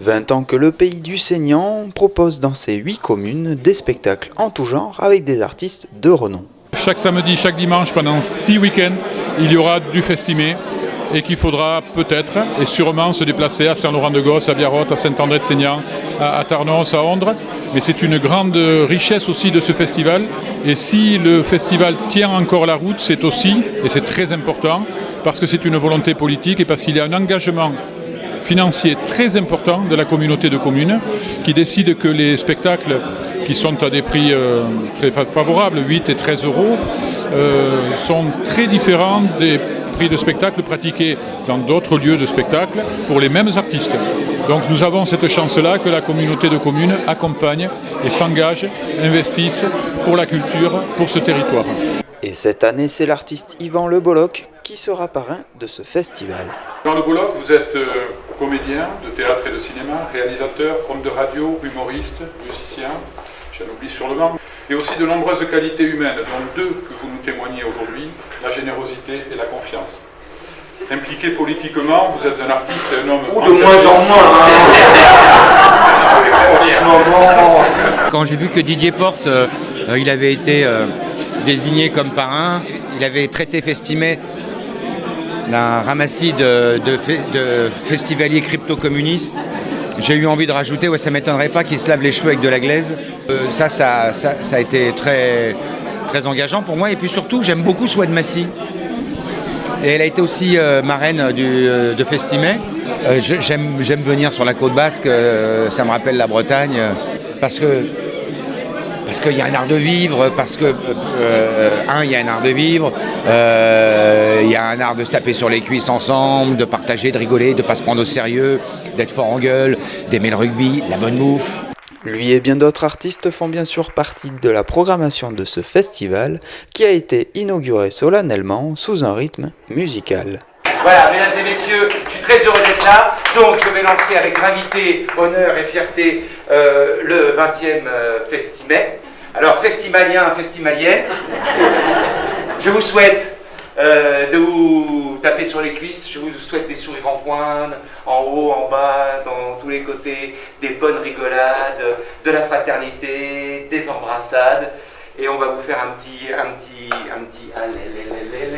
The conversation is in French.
20 ans que le Pays du Saignant propose dans ses 8 communes des spectacles en tout genre avec des artistes de renom. Chaque samedi, chaque dimanche, pendant 6 week-ends, il y aura du Festimé et qu'il faudra peut-être et sûrement se déplacer à Saint-Laurent-de-Gosse, à Biarrotte, à Saint-André-de-Seignan, à Tarnos, à Ondres. Mais c'est une grande richesse aussi de ce festival. Et si le festival tient encore la route, c'est aussi, et c'est très important, parce que c'est une volonté politique et parce qu'il y a un engagement financier très important de la communauté de communes qui décide que les spectacles qui sont à des prix très favorables, 8 et 13 euros, sont très différents des prix de spectacle pratiqués dans d'autres lieux de spectacle pour les mêmes artistes. Donc nous avons cette chance-là que la communauté de communes accompagne et s'engage, investisse pour la culture, pour ce territoire. Et cette année, c'est l'artiste Yvan Le Bolloc qui sera parrain de ce festival. Yvan Le Bolloc, vous êtes comédien de théâtre et de cinéma, réalisateur, homme de radio, humoriste, musicien, j'en oublie sur le nom, et aussi de nombreuses qualités humaines, dont 2 que vous nous témoignez aujourd'hui, la générosité et la confiance. Impliqué politiquement, vous êtes un artiste et un homme... Ou de moins en moins, en ce moment. Quand j'ai vu que Didier Porte, il avait été désigné comme parrain, il avait traité Festimé d'un ramassis de festivaliers crypto-communistes. J'ai eu envie de rajouter, ça ne m'étonnerait pas qu'ils se lavent les cheveux avec de la glaise. Ça a été très, très engageant pour moi. Et puis surtout, j'aime beaucoup Souad Massy. Et elle a été aussi marraine de Festimé. J'aime venir sur la côte basque, ça me rappelle la Bretagne, parce qu'il y a un art de vivre, il y a un art de vivre, il y a un art de se taper sur les cuisses ensemble, de partager, de rigoler, de ne pas se prendre au sérieux, d'être fort en gueule, d'aimer le rugby, la bonne bouffe. Lui et bien d'autres artistes font bien sûr partie de la programmation de ce festival qui a été inauguré solennellement sous un rythme musical. Voilà, mesdames et messieurs, je suis très heureux d'être là. Donc je vais lancer avec gravité, honneur et fierté le 20e Festimé. Alors festimalien, festimalienne, je vous souhaite de vous taper sur les cuisses, je vous souhaite des sourires en coin, en haut, en bas, dans tous les côtés, des bonnes rigolades, de la fraternité, des embrassades. Et on va vous faire un petit allez,